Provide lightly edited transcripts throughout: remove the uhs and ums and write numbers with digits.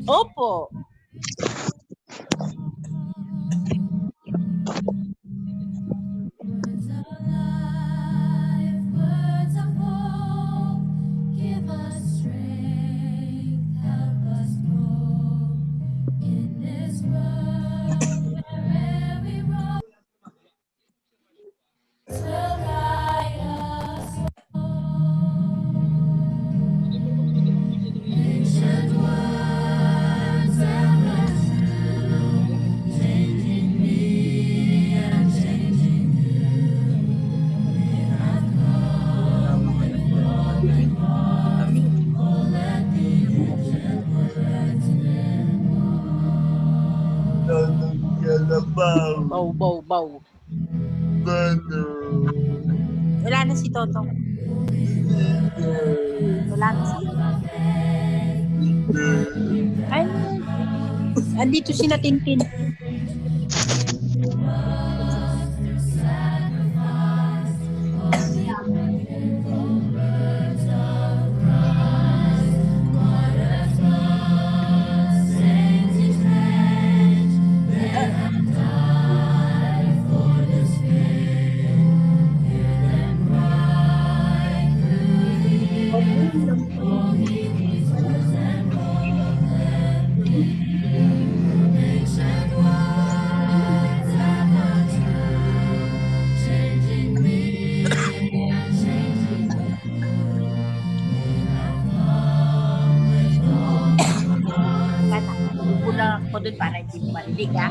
Opo. Bow, bow, bow. Wala na si Toto. Wala na si... Ay, andito si Natintin. Ako doon para hindi mo marinig, ha?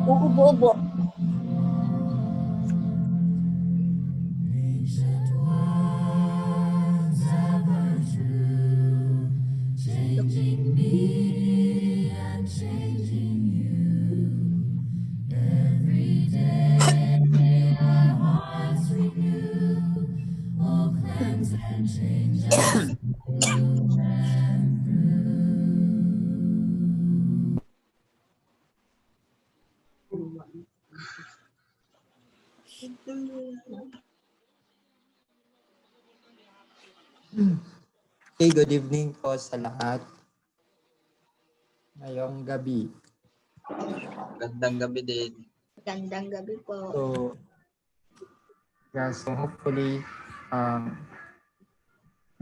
Uubo-ubo. Okay, good evening po sa lahat. Ngayong gabi. Gandang gabi din. Gandang gabi po. So hopefully,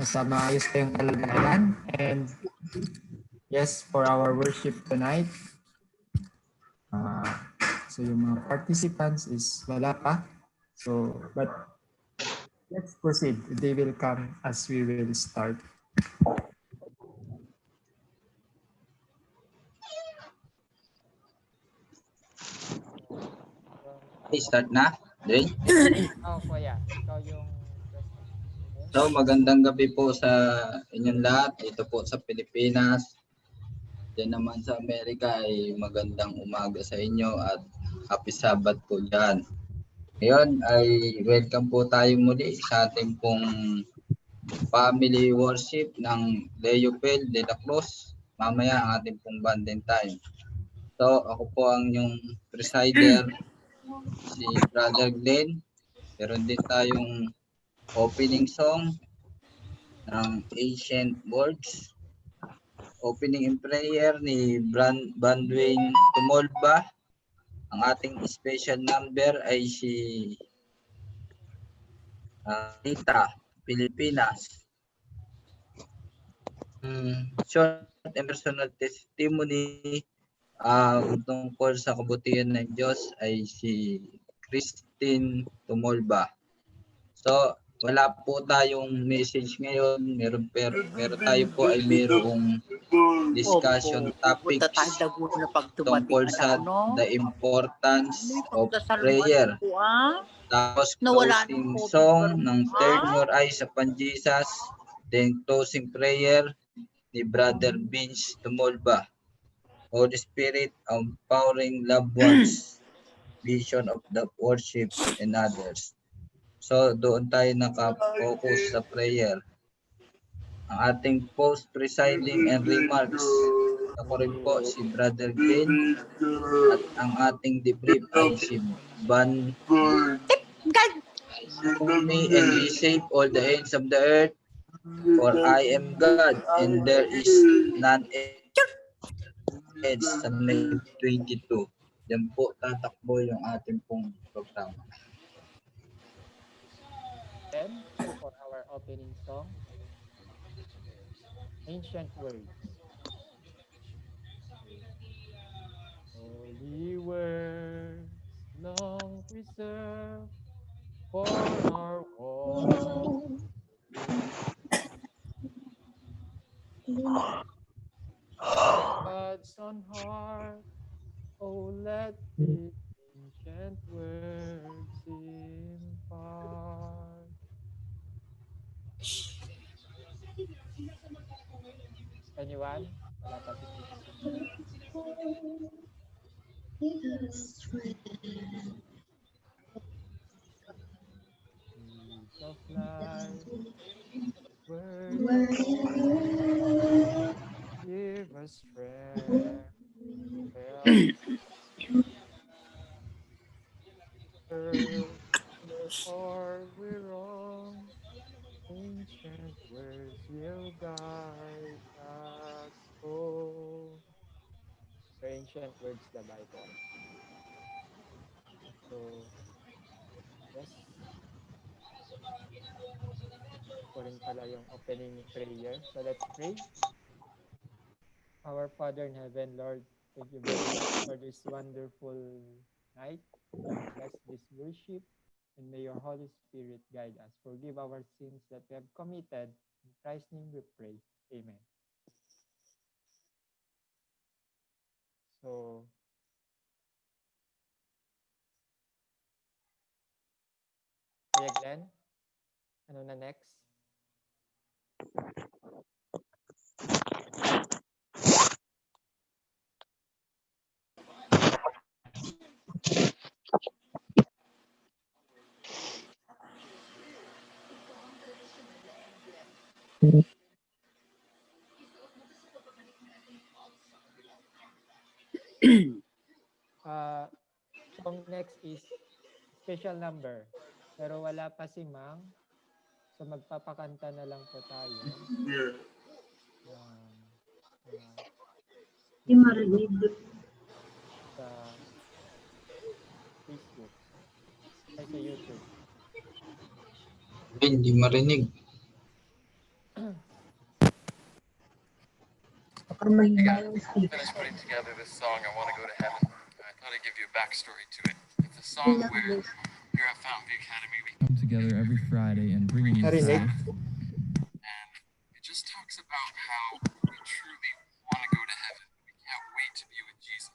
nasa maayos kayong kalagayan. And yes, for our worship tonight, so yung mga participants is wala pa. So, but let's proceed. They will come as we will start. Start na, Dwayne? Po, yeah. Ikaw yung... So, magandang gabi po sa inyong lahat. Ito po sa Pilipinas. Diyan naman sa Amerika ay magandang umaga sa inyo at happy Sabbath po dyan. Ngayon ay welcome po tayo muli sa ating pong family worship ng Leopold de la Cruz. Mamaya ang ating pong bonding time. So, ako po ang yung presider, si Brother Glenn. Meron din tayong opening song ng Ancient Words. Opening in prayer ni Bandwayne Tumolba. Ang ating special number ay si Anita, Pilipinas. Short and personal testimony tungkol sa kabutihan ng Diyos ay si Christine Tumolba. So, wala po tayong message ngayon. Meron tayo po ay mayroong discussion topics tungkol sa the importance of prayer. Tapos closing song ng Turn Your Eyes Upon Jesus. Then closing prayer ni Brother Vince Tumolba. Holy Spirit, empowering loved ones, vision of the worship and others. So, doon tayo naka-focus sa prayer. Ang ating post-presiding and remarks, ako rin po si Brother Glenn, at ang ating debrief ay si Ban me and we save all the ends of the earth, For I am God and there is none else. Sa 22. Yan po tatakbo yung ating pong programa. Then, for our opening song, Ancient Words. Holy words, long preserved for our walk. God's on heart, oh let these ancient words impart. Anyone? Wala pa si Christine. Peace of life, words give us strength. Before we wrong, ancient words will guide us home. So ancient words, the Bible. So, yes. Ito rin pala yung opening prayer. So let's pray. Our Father in heaven, Lord, thank you very much for this wonderful night. Bless this worship, and may your Holy Spirit guide us. Forgive our sins that we have committed. In Christ's name we pray. Amen. So, Kuya Glenn, ano na next? Song next is special number. Pero wala pa si Mang. So magpapakanta na lang po tayo. Di marinig. Sa Facebook. Ay, sa YouTube. Hindi marinig. Hey guys, finished putting together this song, I Want to Go to Heaven. I thought I'd give you a backstory to it. It's a song where here at Fountain View Academy we come together every Friday and bring you Narinig? and it just talks about how we truly want to go to heaven. We can't wait to be with Jesus.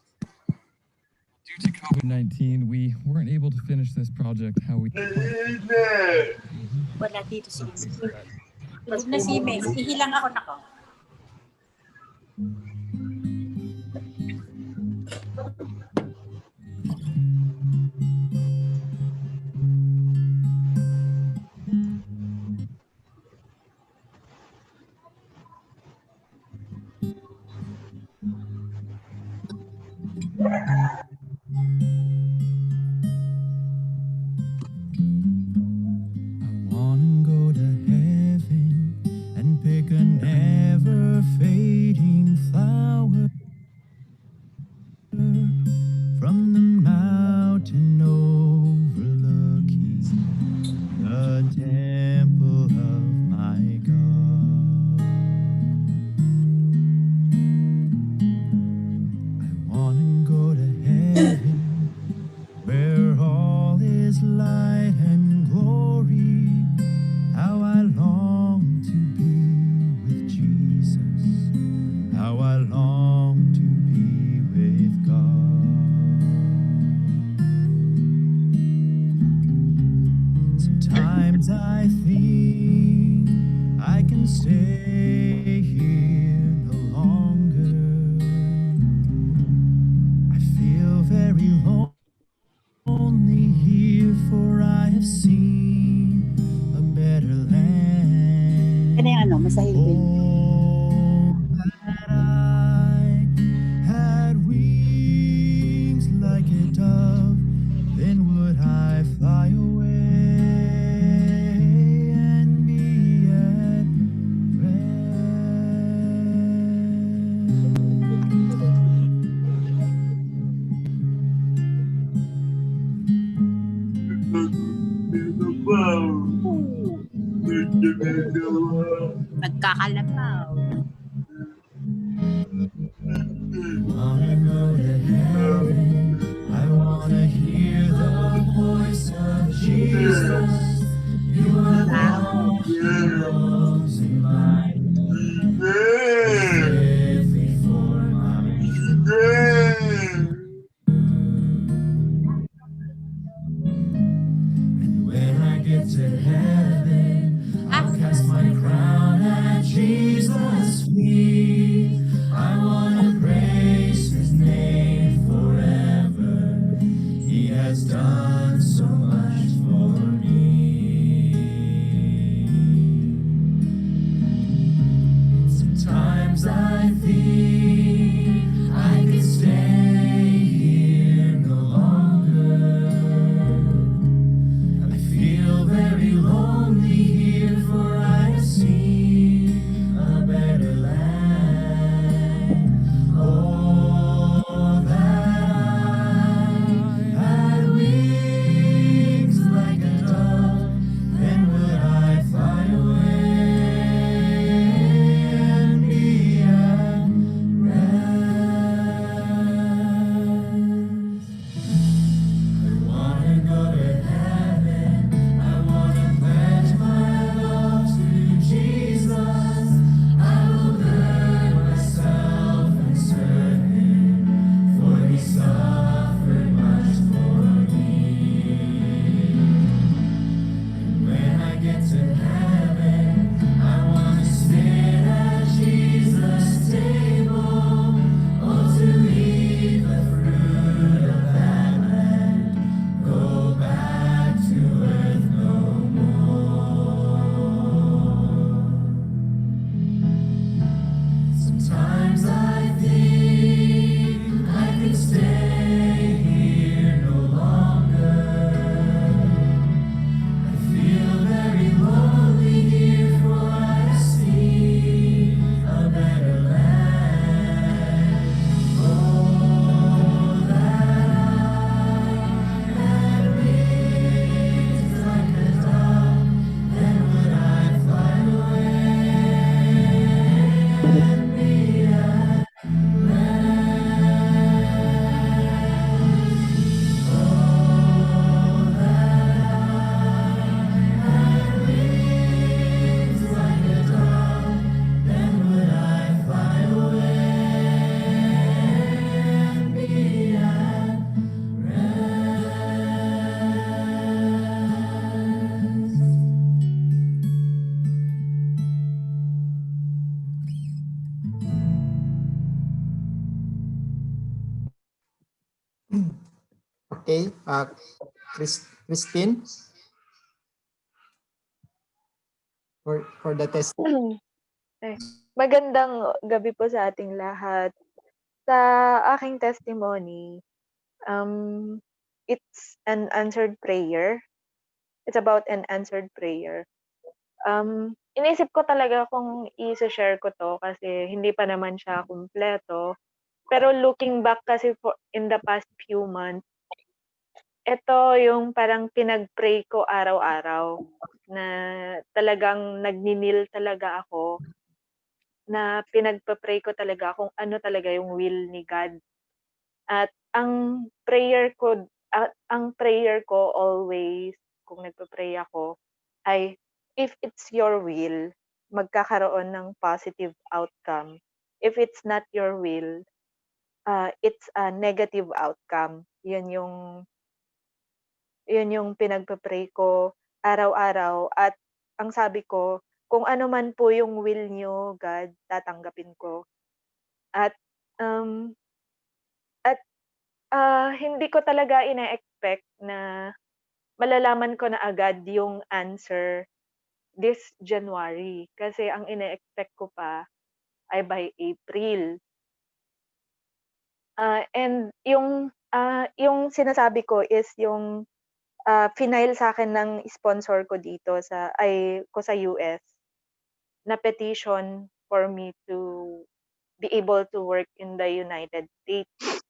Due to COVID-19, we weren't able to finish this project how we Wala dito si Ines. Huwag na si Ines. Ihilang ako na ko. never fading fire. out loud. Wanna go to heaven. I wanna hear the voice of Jesus. You are the one who knows in my safely for my And when I get to heaven, I'll cast my crown at Jesus' feet. I wanna praise his name forever. He has done so much for me. Sometimes I think I can stay here no longer. I feel very lonely here, for I have seen a better land. Oh, that I had wings like a dove, then would I fly away and be at rest. I wanna go to heaven. I wanna pledge my love to Jesus. I will burn myself and serve him, for he suffered much for me. And when I get to heaven, I wanna sit at Jesus' table, oh, to eat the fruit of that land. Go back to earth no more. Sometimes I think I can stay here no longer. I feel very lonely here, for I see a better land. Oh, that I had wings like a dove, then would I fly away and be at rest. Oh, that I had wings like a dove, then would I fly away and be at Okay, Christine, for the test. Eh, magandang gabi po sa ating lahat. Sa aking testimony, um, it's an answered prayer. It's about an answered prayer. Inisip ko talaga kung i-share ko to kasi hindi pa naman siya kumpleto. Pero looking back kasi in the past few months, ito yung parang pinag-pray ko araw-araw na talagang nagninil talaga ako na pinagpa-pray ko talaga kung ano talaga yung will ni God. At ang prayer ko always kung nagpa-pray ako ay if it's your will, magkakaroon ng positive outcome. If it's not your will, it's a negative outcome. Yun yung pinagpa-pray ko araw-araw at ang sabi ko, kung ano man po yung will niyo, God, tatanggapin ko. At hindi ko talaga ine-expect na malalaman ko na agad yung answer this January. Kasi ang ine-expect ko pa ay by April. And yung sinasabi ko is yung final sa akin ng sponsor ko dito sa US na petition for me to be able to work in the United States.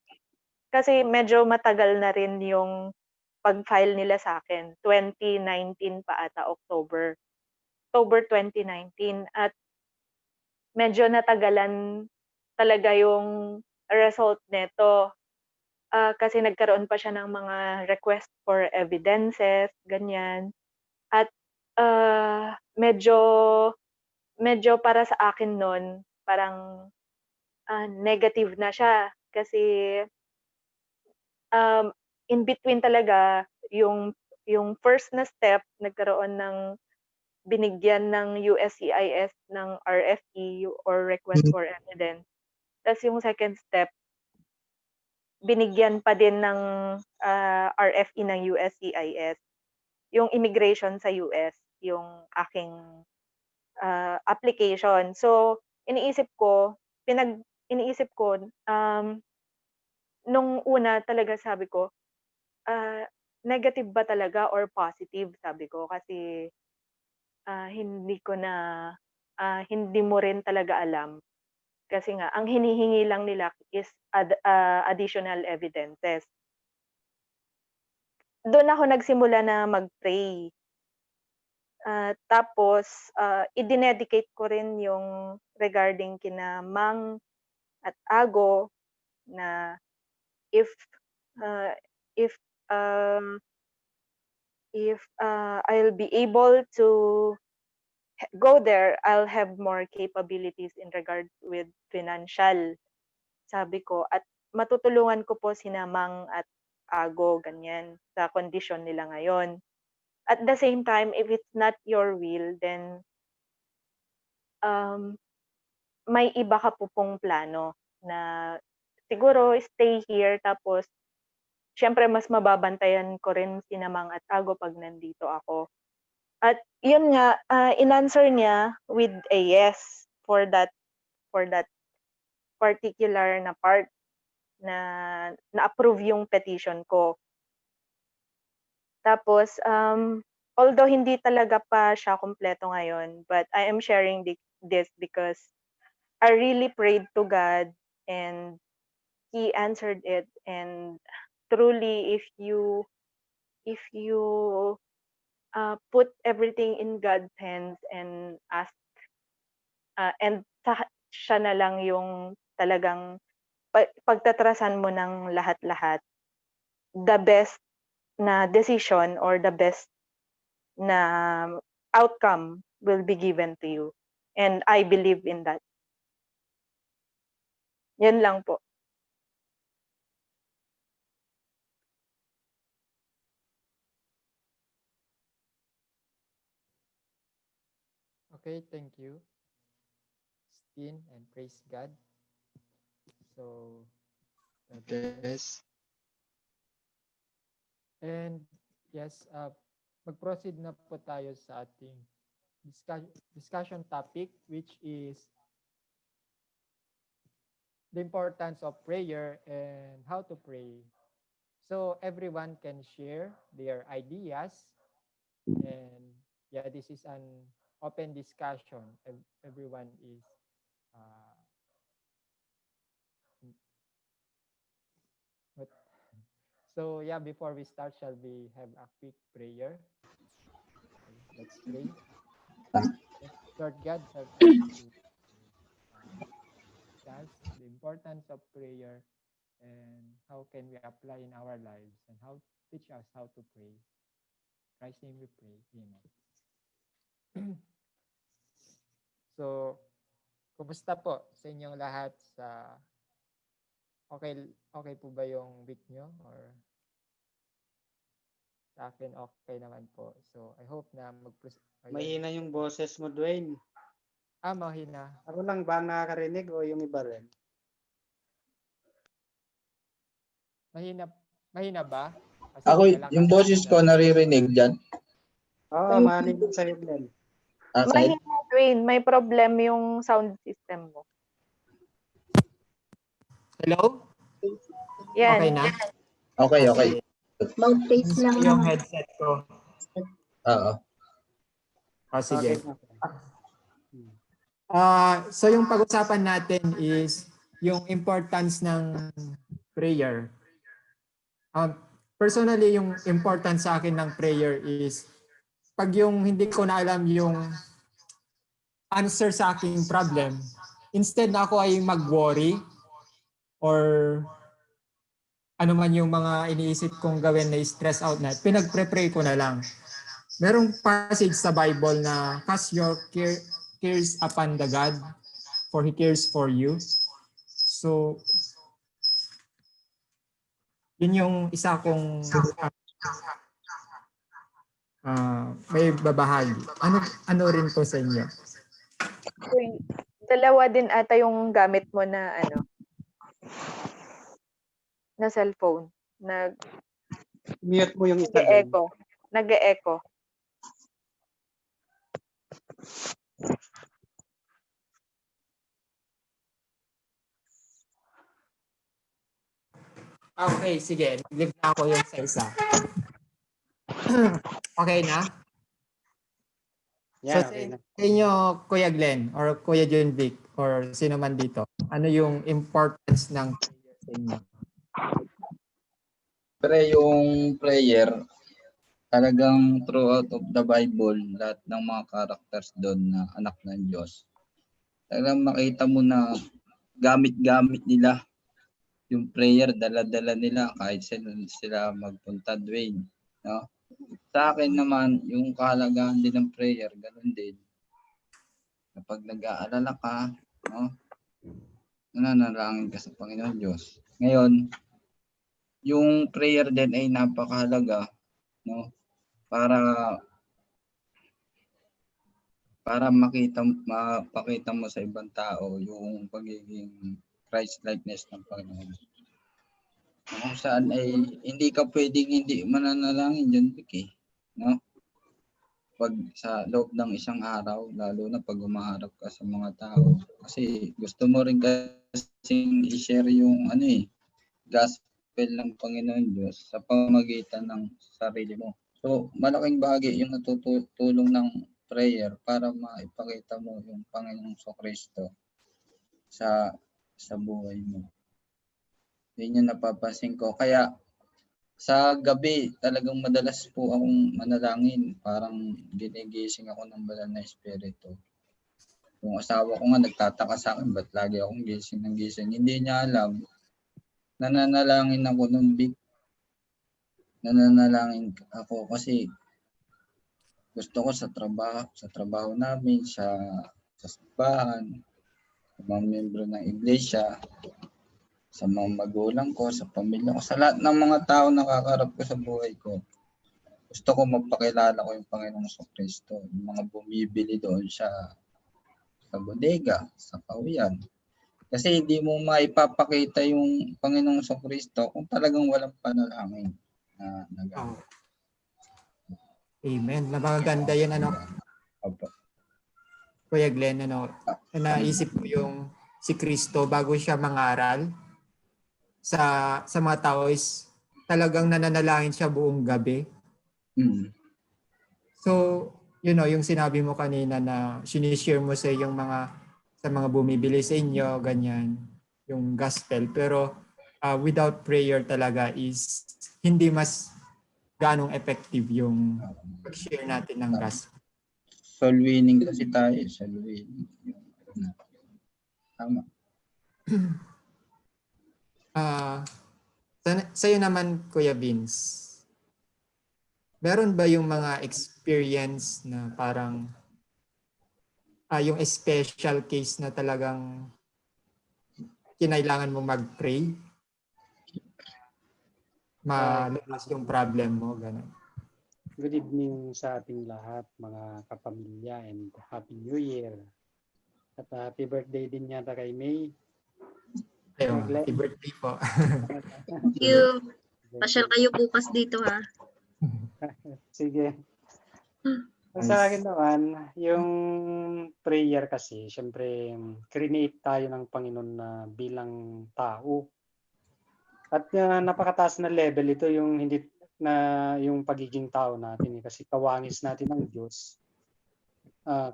Kasi medyo matagal na rin yung pag-file nila sa akin. 2019 pa ata, October 2019. At medyo natagalan talaga yung result nito. Kasi nagkaroon pa siya ng mga request for evidences, ganyan. At medyo para sa akin nun, parang negative na siya. Kasi in between talaga yung first na step, nagkaroon ng binigyan ng USCIS ng RFE or request for evidence. Tas yung second step, binigyan pa din ng RFE ng USCIS yung immigration sa US, yung aking application. So, iniisip ko nung una talaga sabi ko, negative ba talaga or positive, sabi ko. Kasi hindi mo rin talaga alam. Kasi nga, ang hinihingi lang nila is additional evidences. Doon ako nagsimula na mag-pray. Tapos, idinedicate ko rin yung regarding kina Mang at Ago na if I'll be able to go there, I'll have more capabilities in regard with financial, sabi ko. At matutulungan ko po sina Mang at Ago, ganyan, sa kondisyon nila ngayon. At the same time, if it's not your will, then may iba ka po pong plano na siguro stay here, tapos syempre mas mababantayan ko rin sina Mang at Ago pag nandito ako. At yun nga, in-answer niya with a yes for that particular na part na na-approve yung petition ko. Tapos, although hindi talaga pa siya kumpleto ngayon, but I am sharing this because I really prayed to God and He answered it. And truly, if you put everything in God's hands and ask, and siya na lang yung talagang pagtatrasan mo ng lahat-lahat, the best na decision or the best na outcome will be given to you. And I believe in that. Yan lang po. Okay, thank you, Steen, and praise God. So, Yes. and yes, mag-proceed na po tayo sa ating discussion topic, which is the importance of prayer and how to pray. So everyone can share their ideas, and yeah, this is an open discussion. Everyone is so yeah, before we start, shall we have a quick prayer? Okay, let's pray. Lord God, help us to discuss the importance of prayer and how can we apply in our lives, and how teach us how to pray. In Christ's name we pray. Amen. So, kumusta po sa inyong lahat? Okay po ba yung week nyo? Or sa akin okay naman po. So, I hope na Mahina yung boses mo, Dwayne. mahina. Ako lang ba ang nakakarinig o yung iba rin? Mahina ba? Kasi Ako, malakas yung boses ko naririnig dyan. Oo, manig sa'yo din. Okay. Mahina, Dwayne. May problem yung sound system mo. Hello? Yan. Okay na? Okay. Mouthpiece lang Yung naman. headset ko. Oo. Sige. Okay. So yung pag-usapan natin is yung importance ng prayer. Personally, yung importance sa akin ng prayer is pag yung hindi ko na alam yung answer sa aking problem, instead na ako ay mag-worry or ano man yung mga iniisip kong gawin na stress out na, pinagpre-pray ko na lang. Merong passage sa Bible na cast your cares upon the God for He cares for you. So, yun yung isa kong may babahagi. Ano rin po sa inyo? Uy, dalawa din ata yung gamit mo na na cellphone. Mute mo yung isa doon. Nag-e-echo. Nag-e-echo. Okay, sige. Nag-leave na ako yung sa isa. Okay na? So, Yeah, okay na. sa inyo, Kuya Glenn or Kuya Junvic or sino man dito, ano yung importance ng prayer sa inyo? Pero yung prayer, talagang throughout of the Bible, lahat ng mga characters doon na anak ng Diyos, talagang makita mo na gamit-gamit nila yung prayer, dala-dala nila kahit sila magpunta, Dwayne. No? Sa akin naman, yung kahalagahan din ng prayer, ganun din. Kapag nag-aalala ka, no? Nananalangin ka sa Panginoon Diyos. Ngayon, yung prayer din ay napakahalaga, no? Para mapakita mo sa ibang tao yung pagiging Christ-likeness ng Panginoon. Kung saan ay hindi ka pwedeng hindi mananalangin dyan, Vicky. No? Pag sa loob ng isang araw, lalo na pag umaharap ka sa mga tao. Kasi gusto mo rin kasing i-share yung gospel ng Panginoon Diyos sa pamamagitan ng sarili mo. So, malaking bahagi yung natutulong ng prayer para maipakita mo yung Panginoong Kristo sa buhay mo. Yun yung napapansin ko. Kaya sa gabi, talagang madalas po akong manalangin. Parang ginigising ako ng banal na espiritu. Yung asawa ko nga nagtataka sa akin, ba't lagi akong gising ng gising? Hindi niya alam. Nananalangin ako nung big. Nananalangin ako kasi gusto ko sa trabaho namin, sa simbahan, sa mga miyembro ng iglesia, sa mga magulang ko, sa pamilya ko, sa lahat ng mga tao na nakakarap ko sa buhay ko. Gusto ko mapakilala ko yung Panginoong Kristo. Yung mga bumibili doon sa bodega, sa kauyan. Kasi hindi mo maipapakita yung Panginoong Kristo kung talagang walang panalangin na nagawa. Amen. Napakaganda yun, Opo. Kuya Glenn, naisip ko yung si Kristo bago siya mangaral sa mga tao is talagang nananalangin siya buong gabi. Mm. So, yung sinabi mo kanina na sinishare mo sa mga bumibili sa inyo, ganyan, yung gospel. Pero without prayer talaga is hindi mas ganong effective yung pag-share natin ng gospel. Soul winning kasi tayo. Soul winning. Tama. Sa'yo naman, Kuya Vince, meron ba yung mga experience na parang yung special case na talagang kinailangan mo mag-pray? Malabas yung problem mo, gano'n. Good evening sa ating lahat, mga kapamilya, and Happy New Year. At happy birthday din yata kay May. Ayun, happy birthday po. Thank you. Pasyal kayo bukas dito ha. Sige. Sa akin naman, yung prayer kasi, syempre, create tayo ng Panginoon na bilang tao. At napakataas na level ito yung hindi na yung pagiging tao natin kasi kawangis natin ng Diyos.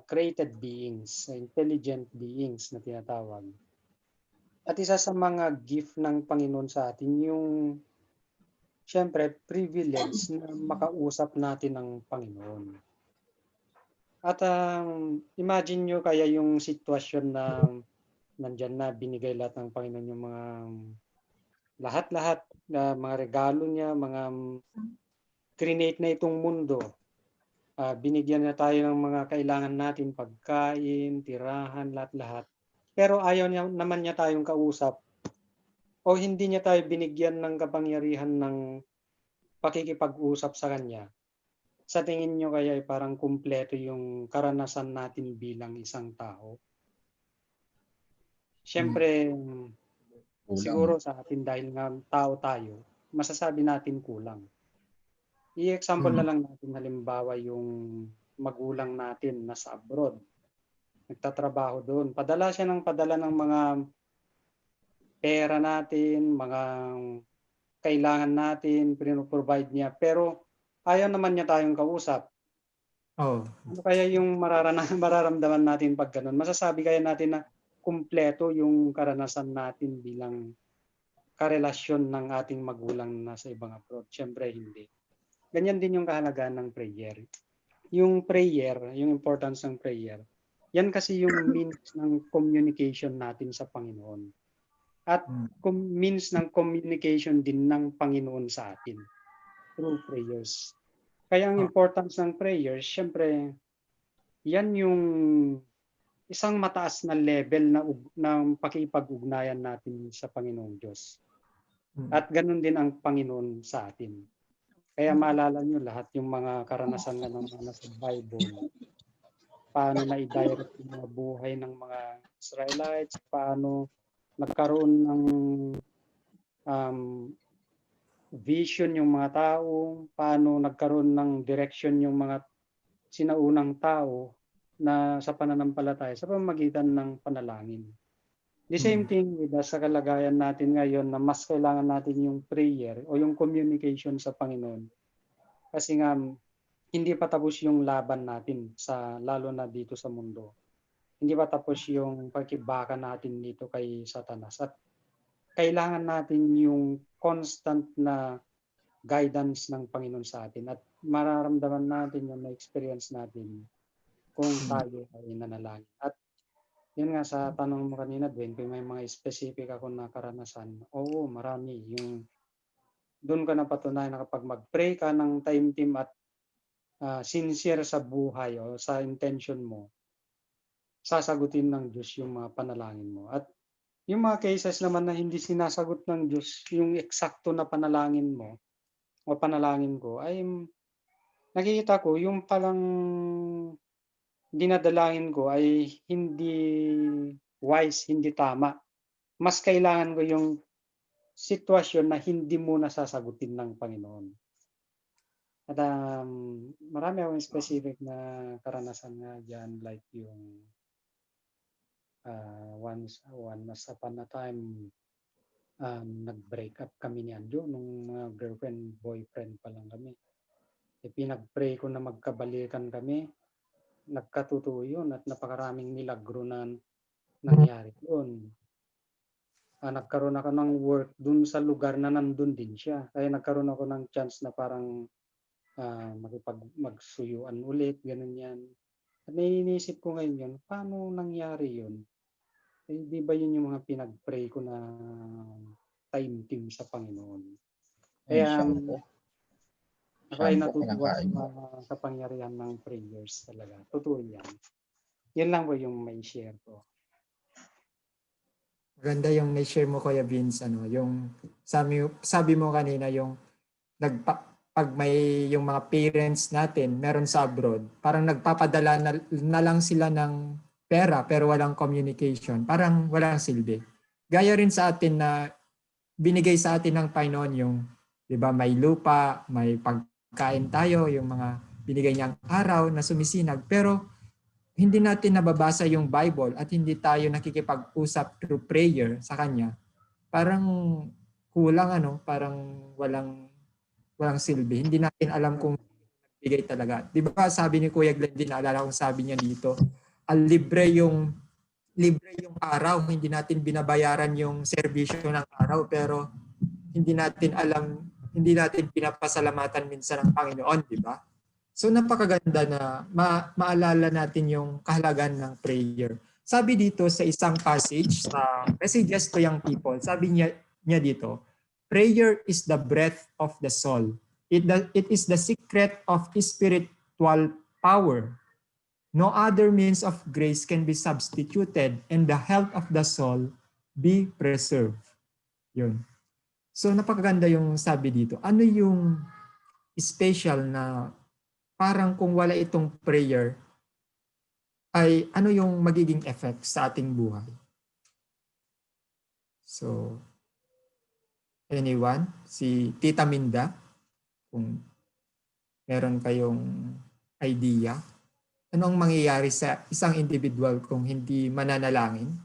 Created beings, intelligent beings na tinatawag. At isa sa mga gift ng Panginoon sa atin yung syempre privilege na makausap natin ng Panginoon. At imagine nyo kaya yung sitwasyon na nandyan na, binigay lahat ng Panginoon yung mga lahat-lahat na mga regalo niya, mga create na itong mundo. Binigyan na tayo ng mga kailangan natin, pagkain, tirahan, lahat-lahat. Pero ayaw niya, naman niya tayong kausap o hindi niya tayo binigyan ng kapangyarihan ng pakikipag-usap sa Kanya. Sa tingin niyo kaya ay parang kumpleto yung karanasan natin bilang isang tao? Siyempre, siguro sa atin dahil nga tao tayo, masasabi natin kulang. I-example na lang natin halimbawa yung magulang natin na sa abroad. Nagtatrabaho doon. Padala siya ng padala ng mga pera natin, mga kailangan natin, pinoprovide niya. Pero ayaw naman niya tayong kausap. Oh. Ano kaya yung mararamdaman natin pag ganun? Masasabi kaya natin na kumpleto yung karanasan natin bilang karelasyon ng ating magulang na sa ibang abroad? Siyempre hindi. Ganyan din yung kahalagaan ng prayer. Yung prayer, yung importance ng prayer, yan kasi yung means ng communication natin sa Panginoon. At means ng communication din ng Panginoon sa atin through prayers. Kaya ang importance ng prayers, syempre, yan yung isang mataas na level ng pakipag-ugnayan natin sa Panginoong Diyos. At ganun din ang Panginoon sa atin. Kaya maalala nyo lahat yung mga karanasan na ng mga nasa Bible. Paano na i-direct yung mga buhay ng mga Israelites, paano nagkaroon ng vision yung mga tao, paano nagkaroon ng direction yung mga sinaunang tao na sa pananampalataya sa pamamagitan ng panalangin. The same thing with us sa kalagayan natin ngayon na mas kailangan natin yung prayer o yung communication sa Panginoon. Kasi nga hindi pa tapos yung laban natin lalo na dito sa mundo. Hindi pa tapos yung pagkibaka natin dito kay Satanas. At kailangan natin yung constant na guidance ng Panginoon sa atin. At mararamdaman natin yung na-experience natin kung tayo ay nanalangin. At yun nga sa tanong mo kanina, Dwayne, kung may mga specific ako na karanasan, oo, marami. Yung doon ka napatunayan na kapag mag-pray ka ng time team at sincere sa buhay o sa intention mo, sasagutin ng Diyos yung mga panalangin mo. At yung mga cases naman na hindi sinasagot ng Diyos, yung eksakto na panalangin mo o panalangin ko, ay nakikita ko yung palang dinadalangin ko ay hindi wise, hindi tama. Mas kailangan ko yung sitwasyon na hindi mo nasasagutin ng Panginoon. At marami akong specific na karanasan nga dyan, like yung once upon a time, nag-break up kami ni Anjo nung mga girlfriend, boyfriend pa lang kami. Pinag-pray ko na magkabalikan kami. Nagkatotoo yun at napakaraming milagro na nangyari doon. Nagkaroon ako ng work dun sa lugar na nandun din siya. Kaya nagkaroon ako ng chance na parang magsuyuan ulit, ganun yan. At naiinisip ko ngayon yun, paano nangyari yun? Eh, di ba yun yung mga pinag-pray ko na time team sa Panginoon? Kaya ako ay natutuwa sa mga kapangyarihan ng prayers talaga. Totoo yan. Yan lang po yung may share ko. Maganda yung na-share mo, Kuya Vince, yung sabi mo kanina, yung pag may yung mga parents natin meron sa abroad, parang nagpapadala na lang sila ng pera pero walang communication, parang walang silbi. Gaya rin sa atin na binigay sa atin ng Panginoon yung, 'di ba, may lupa, may pagkain tayo, yung mga binigay niyang araw na sumisinag, pero hindi natin nababasa yung Bible at hindi tayo nakikipag-usap through prayer sa Kanya. Parang kulang, parang walang silbi. Hindi natin alam kung bigay talaga. Di ba sabi ni Kuya Glenn din, naalala kong sabi niya dito, libre yung araw, hindi natin binabayaran yung serbisyo ng araw, pero hindi natin pinapasalamatan minsan ng Panginoon, di ba? So napakaganda na maalala natin yung kahalagan ng prayer. sabi dito sa isang passage sa Messages to Young People, sabi niya dito, prayer is the breath of the soul. It is the secret of spiritual power. No other means of grace can be substituted and the health of the soul be preserved. Yun. So napakaganda yung sabi dito. Ano yung special na parang kung wala itong prayer, ay ano yung magiging effect sa ating buhay? So, anyone? Si Tita Minda, kung meron kayong idea, ano ang mangyayari sa isang individual kung hindi mananalangin?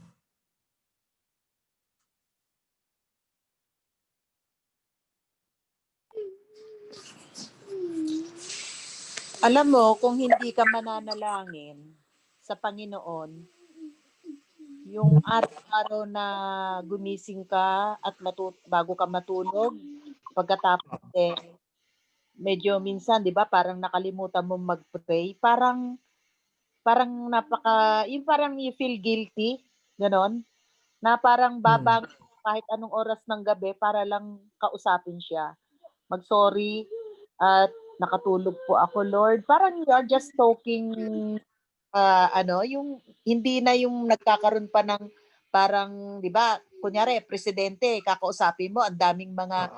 Alam mo, kung hindi ka mananalangin sa Panginoon, yung araw-araw na gumising ka at bago ka matulog, pagkatapos medyo minsan, 'di ba, parang nakalimutan mo mag-pray, parang yung parang you feel guilty, ganon, na parang babangon kahit anong oras ng gabi para lang kausapin siya. Mag-sorry at nakatulog po ako, Lord. Parang you are just talking, yung hindi na yung nagkakaroon pa ng parang, di ba, kunyari, presidente, kakausapin mo, ang daming mga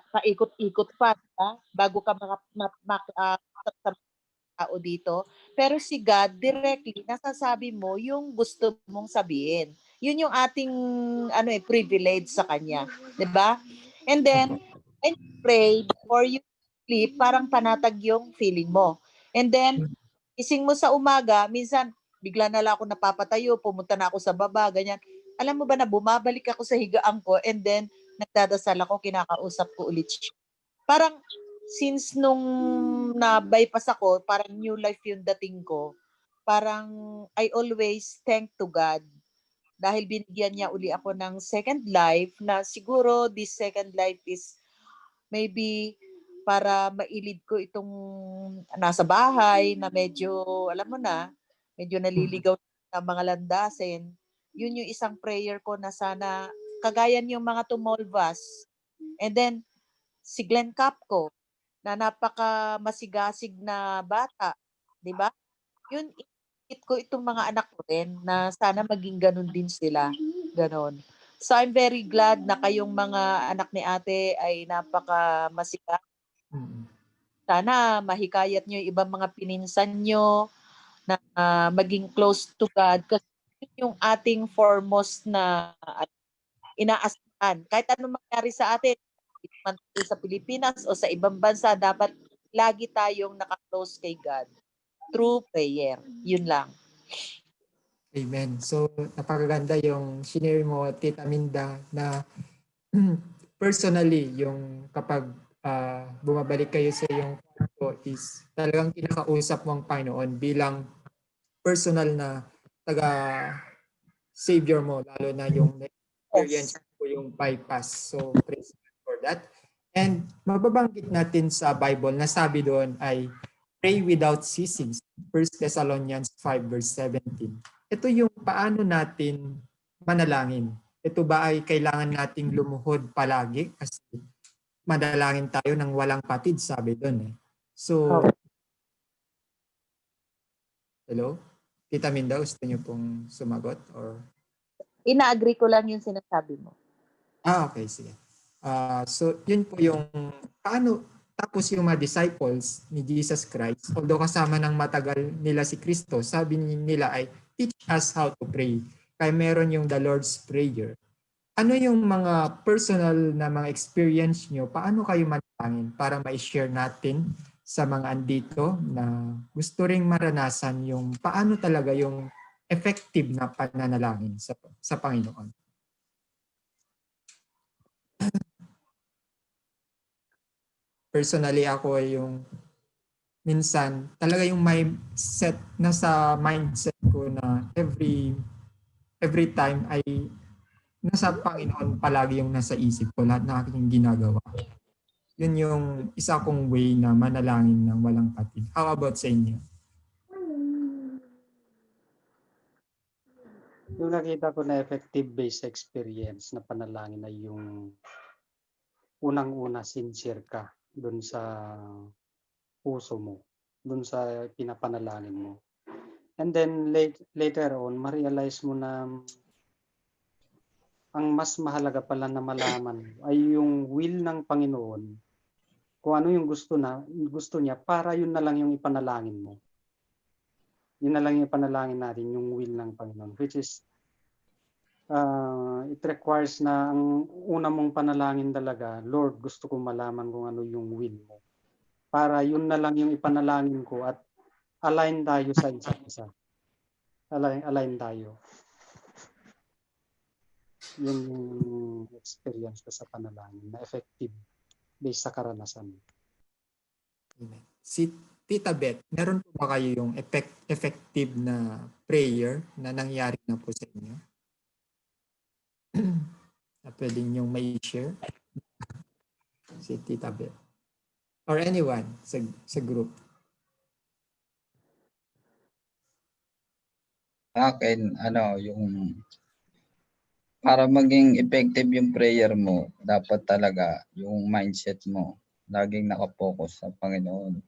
paikot-ikot pa, diba? Bago ka sa tao dito. Pero si God, directly, nasasabi mo yung gusto mong sabihin. Yun yung ating privilege sa Kanya. Di ba? And then, when you pray before you sleep, parang panatag yung feeling mo. And then, ising mo sa umaga, minsan, bigla na lang ako napapatayo, pumunta na ako sa baba, ganyan. Alam mo ba na bumabalik ako sa higaan ko and then, nagdadasal ako, kinakausap ko ulit siya. Parang, since nung na-bypass ako, parang new life yung dating ko, parang I always thank to God dahil binigyan niya uli ako ng second life na siguro this second life is maybe para mailid ko itong nasa bahay na medyo, alam mo na, medyo naliligaw na mga landasin. Yun yung isang prayer ko na sana kagayan yung mga tumolvas. And then, si Glenn Capco, na napaka masigasig na bata, 'di ba? Yun ko itong mga anak ko rin na sana maging ganun din sila, ganon. So I'm very glad na kayong mga anak ni Ate ay napaka masigasig. Sana mahikayat nyo yung ibang mga pininsan nyo na maging close to God kasi yung ating foremost na inaasahan. Kahit anong mangyari sa atin, sa Pilipinas o sa ibang bansa, dapat lagi tayong naka-close kay God through prayer. Yun lang. Amen. So, napakaganda yung shinare mo, Tita Minda, na personally, yung kapag bumabalik kayo sa iyong kwarto is talagang kinakausap mo ang Panginoon bilang personal na taga-savior mo, lalo na yung experience ko yung bypass. So, praise God for that. And mababanggit natin sa Bible na sabi doon ay pray without ceasing. 1 Thessalonians 5 verse 17. Ito yung paano natin manalangin. Ito ba ay kailangan nating lumuhod palagi kasi madalangin tayo ng walang patid, sabi doon eh. So, hello? Tita Minda, gusto niyo pong sumagot? Or Ina-agree ko lang yung sinasabi mo. okay, sige. So, yun po yung paano, tapos yung mga disciples ni Jesus Christ, although kasama ng matagal nila si Kristo, sabi nila ay, teach us how to pray. Kaya meron yung the Lord's Prayer. Ano yung mga personal na mga experience nyo? Paano kayo manalangin para ma-share natin sa mga andito na gusto ring maranasan yung paano talaga yung effective na pananalangin sa Panginoon? Personally, ako ay yung minsan talaga yung may set na sa mindset ko na every time ay nasa Panginoon palagi yung nasa isip ko, lahat ng aking ginagawa. Yun yung isa kong way na manalangin ng walang patid. How about sa inyo? Yung nakita ko na effective based experience na panalangin ay yung unang-una sincere ka dun sa puso mo, dun sa pinapanalangin mo. And then later on, ma-realize mo na ang mas mahalaga pala na malaman ay yung will ng Panginoon, kung ano yung gusto niya, para yun na lang yung ipanalangin mo. Yun na lang yung ipanalangin natin, yung will ng Panginoon, which is it requires na ang una mong panalangin talaga, Lord, gusto kong malaman kung ano yung will mo. Para yun na lang yung ipanalangin ko at align tayo sa isa't isa. Align tayo. Yun yung experience ko sa panalangin na effective based sa karanasan. Amen. Si Tita Beth, meron po ba kayo yung effective na prayer na nangyari na po sa inyo? Na pwede niyong may share? Si Tita Beth. Or anyone sa group. Akin, yung para maging effective yung prayer mo, dapat talaga yung mindset mo laging nakapokus sa Panginoon.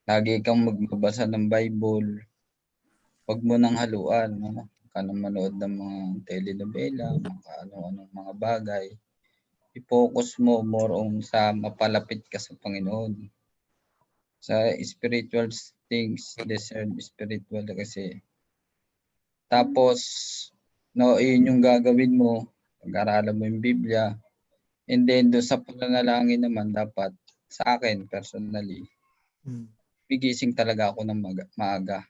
Lagi kang magbabasa ng Bible. Huwag mo nang haluan, no? Ka nang manood ng mga telenovela, ano-anong mga bagay. I-focus mo more on sa mapalapit ka sa Panginoon. Sa spiritual things, deserve spiritual kasi. Tapos, no, yun yung gagawin mo. Pag-aralan mo yung Biblia. And then, doon sa pananalangin naman, dapat sa akin, personally, gigising talaga ako ng maaga.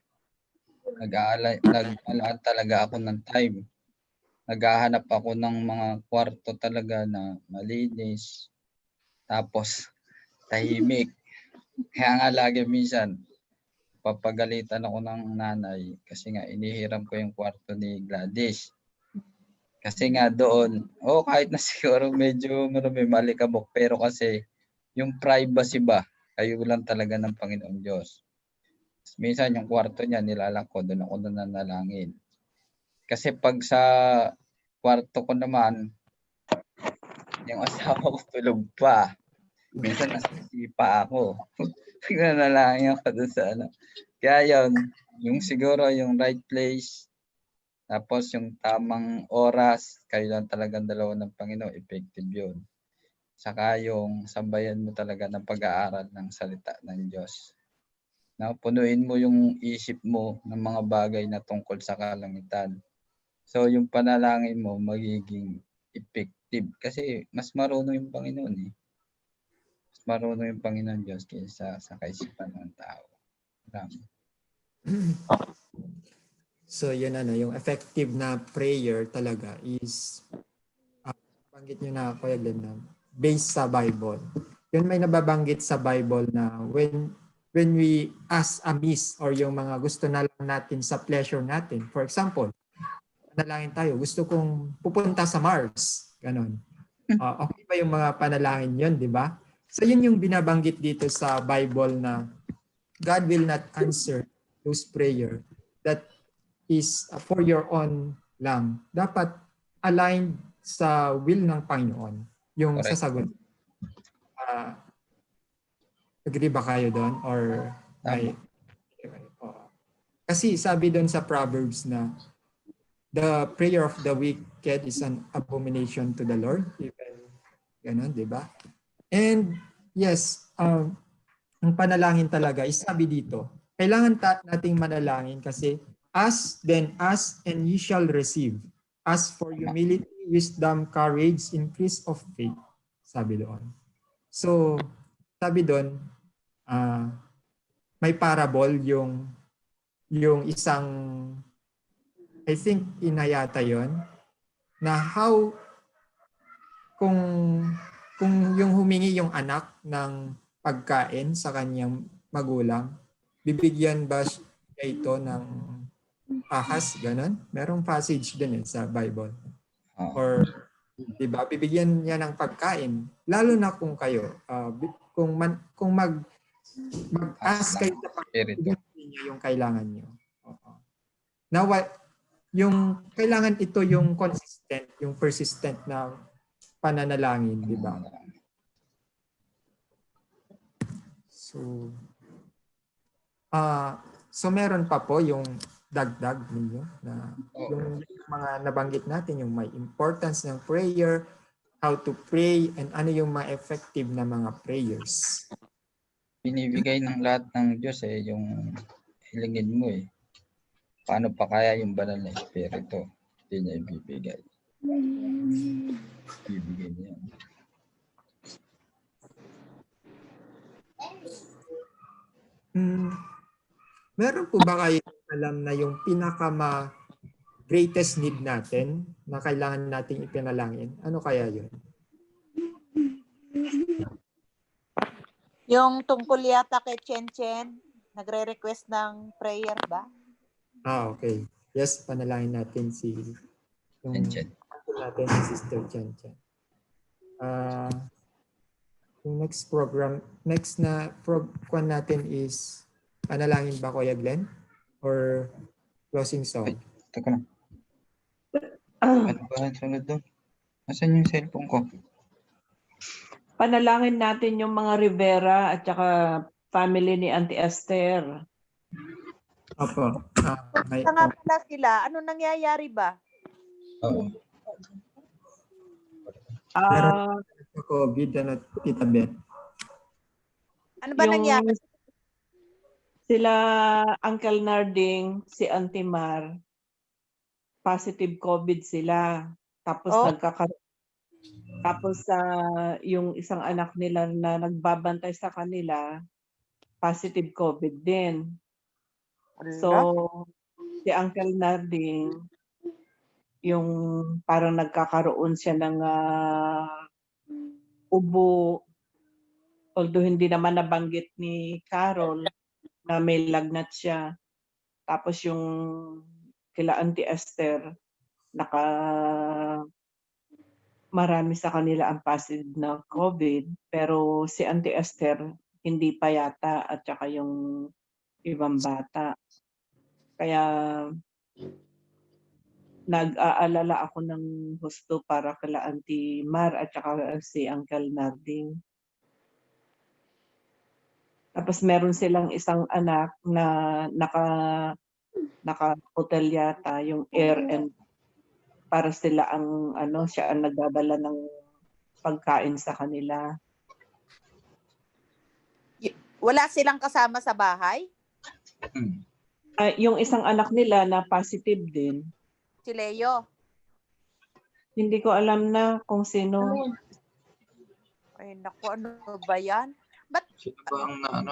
Nag-alaan talaga ako ng time. Naghahanap ako ng mga kwarto talaga na malinis. Tapos, tahimik. Kaya nga lagi minsan, papagalitan ako ng nanay kasi nga inihiram ko yung kwarto ni Gladys. Kasi nga doon, kahit na siguro medyo marami malikabok, pero kasi yung privacy ba, kayo lang talaga ng Panginoon Diyos. Minsan yung kwarto niya, nilalak ko, doon ako nananalangin. Kasi pag sa kwarto ko naman, yung asawa ko tulog pa. Minsan nasisipa ako. Pag nanalangin ako doon sa Kaya yung siguro yung right place, tapos yung tamang oras, kayo lang talagang dalawa ng Panginoon, effective yun. Saka yung sambayan mo talaga ng pag-aaral ng salita ng Diyos. Na punuin mo yung isip mo ng mga bagay na tungkol sa kalangitan. So yung panalangin mo magiging effective kasi mas marunong yung Panginoon eh. Mas marunong yung Panginoon Diyos kaysa sa kaisipan ng tao. So yun yung effective na prayer talaga is banggit nyo na Kuya Glenn na based sa Bible. Yun may nababanggit sa Bible na when we ask amiss or yung mga gusto na lang natin sa pleasure natin. For example, panalangin tayo, gusto kong pupunta sa Mars. Ganon. Okay ba yung mga panalangin yun, di ba? So yun yung binabanggit dito sa Bible na God will not answer those prayer that is for your own lang. Dapat aligned sa will ng Panginoon yung Correct. sasagot. Agree ba kayo doon? Or may... Kasi sabi doon sa Proverbs na the prayer of the wicked is an abomination to the Lord. Even, ganun, di ba? And yes, ang panalangin talaga is sabi dito, kailangan nating manalangin kasi ask, then ask, and ye shall receive. Ask for humility, wisdom, courage, increase of faith. Sabi doon. So, sabi doon, may parable yung isang, I think inayata yon na how kung yung humingi yung anak ng pagkain sa kanyang magulang, bibigyan ba siya ito ng ahas, ganun? Merong passage din sa Bible. Or, di ba, bibigyan niya ng pagkain. Lalo na kung kayo, kung mag-ask kayo sa Panginoon, niya yung kailangan niyo. Now, yung kailangan ito yung consistent, yung persistent na pananalangin, di ba? So meron pa po yung dagdag ninyo na yung mga nabanggit natin, yung may importance ng prayer, how to pray, and ano yung mga effective na mga prayers. Binibigay ng lahat ng Diyos yung hilingin mo Paano pa kaya yung banal na espiritu? Hindi niya ibibigay. Ibibigay niya. Meron po ba kayo alam na yung greatest need natin na kailangan nating ipinalangin? Ano kaya yun? Yung tungkol yata kay Chen, nagre-request ng prayer ba? Okay. Yes, panalangin natin yung natin si Sister Chen. Yung next na program natin is panalangin ba, Kuya Glenn? Or closing song? Teka lang. Ano ba ang sunod doon? Nasaan yung cellphone ko? Panalangin natin yung mga Rivera at saka family ni Auntie Esther. Opo. Basta nga pala sila, ano nangyayari ba? COVID, Tita Beth. Ano ba nangyari? Sila Uncle Narding, si Auntie Mar, positive COVID sila. Tapos yung isang anak nila na nagbabantay sa kanila, positive COVID din. So, si Uncle Narding, yung parang nagkakaroon siya ng ubo, although hindi naman nabanggit ni Carol na may lagnat siya. Tapos yung kila Auntie Esther, marami sa kanila ang positive na COVID, pero si Auntie Esther hindi pa yata at saka yung ibang bata. Kaya nag-aalala ako ng husto para kila Auntie Mar at saka si Uncle Narding. Tapos meron silang isang anak na naka-hotel yata, yung Air and para sila siya ang nagdadala ng pagkain sa kanila. Wala silang kasama sa bahay? Yung isang anak nila na positive din. Si Leo? Hindi ko alam na kung sino. Ay naku, ano ba yan? Sino ba ang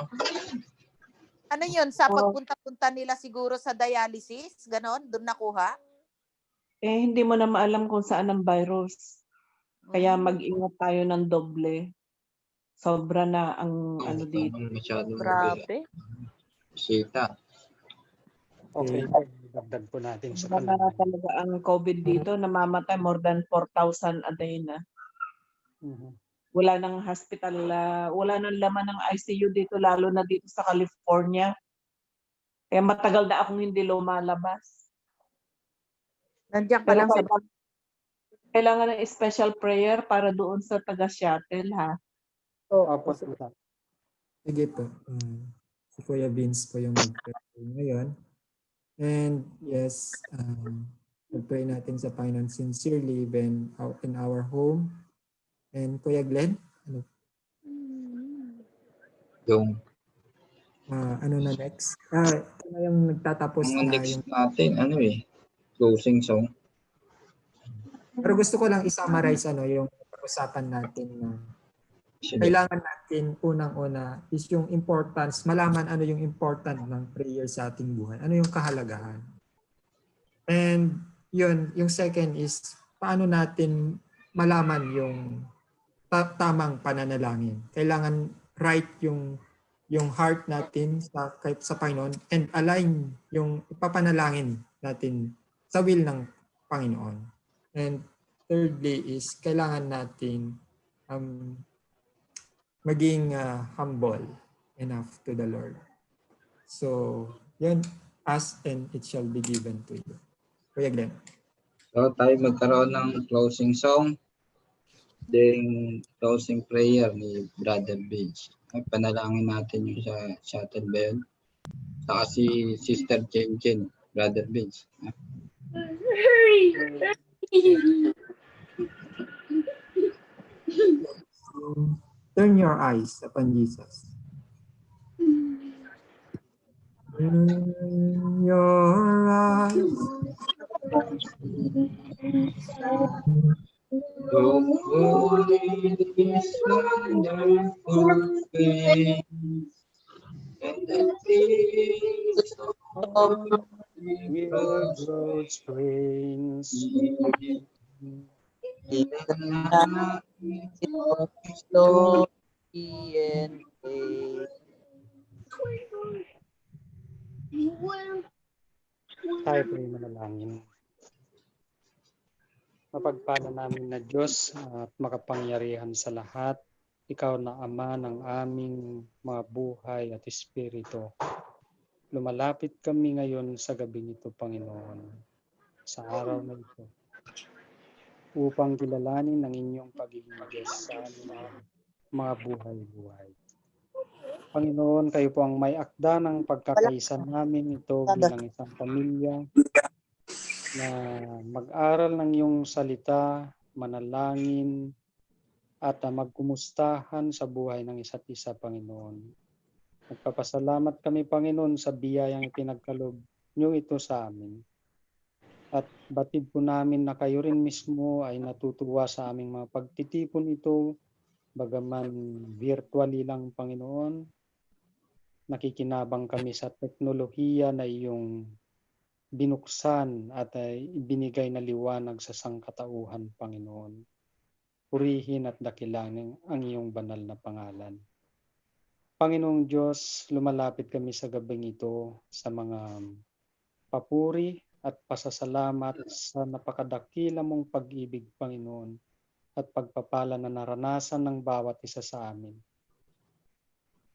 Ano yun? Sa pagpunta-punta nila siguro sa dialysis? Ganon? Doon nakuha? Hindi mo na maalam kung saan ang virus. Kaya mag-ingat tayo ng doble. Sobra na ang dito. Grabe. Sita. Okay, dagdag po natin sa Sobra na talaga ang COVID dito. Namamatay more than 4,000 a day na. Wala nang hospital, wala nang laman ng ICU dito, lalo na dito sa California. Kaya matagal na akong hindi lumalabas. Nandiyan ka lang sa kailangan ng special prayer para doon sa taga-shuttle, ha? Opo. Sige po. Si Kuya Vince po yung mag-pray ngayon. And yes, mag-pray natin sa Panginoon sincerely even out in our home. And Kuya Glenn, ano? Yung ano na next? Ito na yung nagtatapos ang na next yung... natin, closing song. Pero gusto ko lang i-summarize yung pag-usapan natin na kailangan natin unang-una is yung importance, malaman ano yung important ng prayer sa ating buhay. Ano yung kahalagahan. And yun, yung second is paano natin malaman yung tamang pananalangin. Kailangan right yung heart natin sa Panginoon and align yung ipapanalangin natin sa will ng Panginoon. And thirdly is kailangan natin maging humble enough to the Lord. So, yun, ask and it shall be given to you. Kuya Glenn. So tayo magkaroon ng closing song, then closing prayer ni Brother Vince. Ay, panalangin natin yung sa shuttle ba yun? Saka si Sister Chen Chen, Brother Vince. Turn your eyes upon Jesus. Turn your eyes. Your holiness, wonderful things, and the things of Will grow springs. Glory and praise. Tayo po yung manalangin. Mapagpala namin na Diyos at makapangyarihan sa lahat, Ikaw na Ama ng aming mga buhay at espiritu. Lumalapit kami ngayon sa gabing ito, Panginoon, sa araw na ito, upang kilalanin ang inyong pagiging Diyos sa aming mga buhay-buhay. Panginoon, kayo po ang may akda ng pagkakaisa namin ito bilang isang pamilya na mag-aral ng iyong salita, manalangin, at magkumustahan sa buhay ng isa't isa, Panginoon. Nagpapasalamat kami, Panginoon, sa biyayang ipinagkaloob niyo ito sa amin. At batid po namin na kayo rin mismo ay natutuwa sa aming mga pagtitipon ito, bagaman virtually lang, Panginoon. Nakikinabang kami sa teknolohiya na iyong binuksan at ibinigay na liwanag sa sangkatauhan, Panginoon. Purihin at dakilanin ang iyong banal na pangalan. Panginoong Diyos, lumalapit kami sa gabing ito sa mga papuri at pasasalamat sa napakadakila mong pag-ibig, Panginoon, at pagpapala na naranasan ng bawat isa sa amin.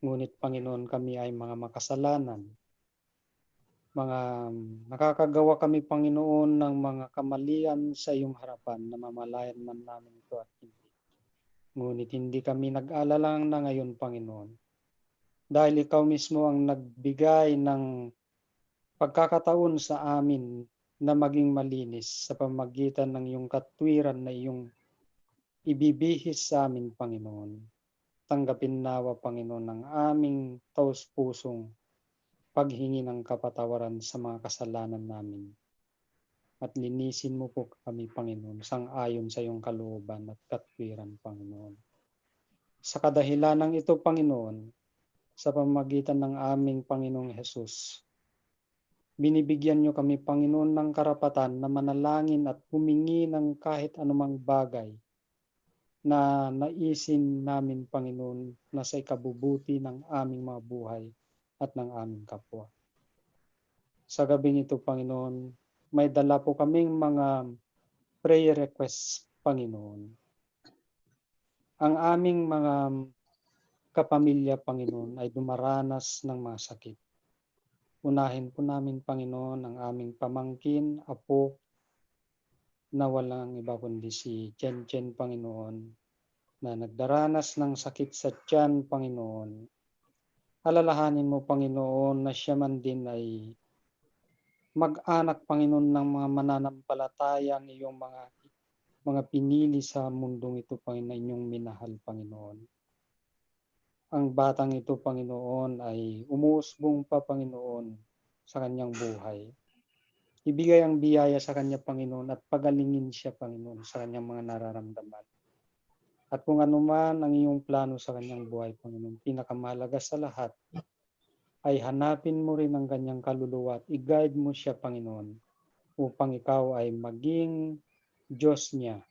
Ngunit, Panginoon, kami ay mga makasalanan. Nakakagawa kami, Panginoon, ng mga kamalian sa iyong harapan na mamalayan man namin ito at hindi. Ngunit hindi kami nag-alala na ngayon, Panginoon. Dahil ikaw mismo ang nagbigay ng pagkakataon sa amin na maging malinis sa pamamagitan ng iyong katwiran na iyong ibibihis sa amin, Panginoon. Tanggapin nawa, Panginoon, ang aming taos-pusong paghingi ng kapatawaran sa mga kasalanan namin. At linisin mo po kami, Panginoon, sang-ayon sa iyong kalooban at katwiran, Panginoon. Sa kadahilanang ito, Panginoon, sa pamamagitan ng aming Panginoong Hesus, binibigyan niyo kami, Panginoon, ng karapatan na manalangin at humingi ng kahit anumang bagay na naisin namin, Panginoon, na sa ikabubuti ng aming mga buhay at ng aming kapwa. Sa gabing ito, Panginoon, may dala po kaming mga prayer requests, Panginoon. Ang aming mga kapamilya, Panginoon, ay dumaranas ng mga sakit. Unahin po namin, Panginoon, ang aming pamangkin, apo, na walang iba kundi si Chen Chen, Panginoon, na nagdaranas ng sakit sa tiyan, Panginoon. Alalahanin mo, Panginoon, na siya man din ay mag-anak, Panginoon, ng mga mananampalatayang iyong mga pinili sa mundong ito, Panginoon, na inyong minahal, Panginoon. Ang batang ito, Panginoon, ay umuusbong pa, Panginoon, sa kanyang buhay. Ibigay ang biyaya sa kanya, Panginoon, at pagalingin siya, Panginoon, sa kanyang mga nararamdaman. At kung ano man ang iyong plano sa kanyang buhay, Panginoon, pinakamahalaga sa lahat, ay hanapin mo rin ang kanyang kaluluwa at i-guide mo siya, Panginoon, upang ikaw ay maging Diyos niya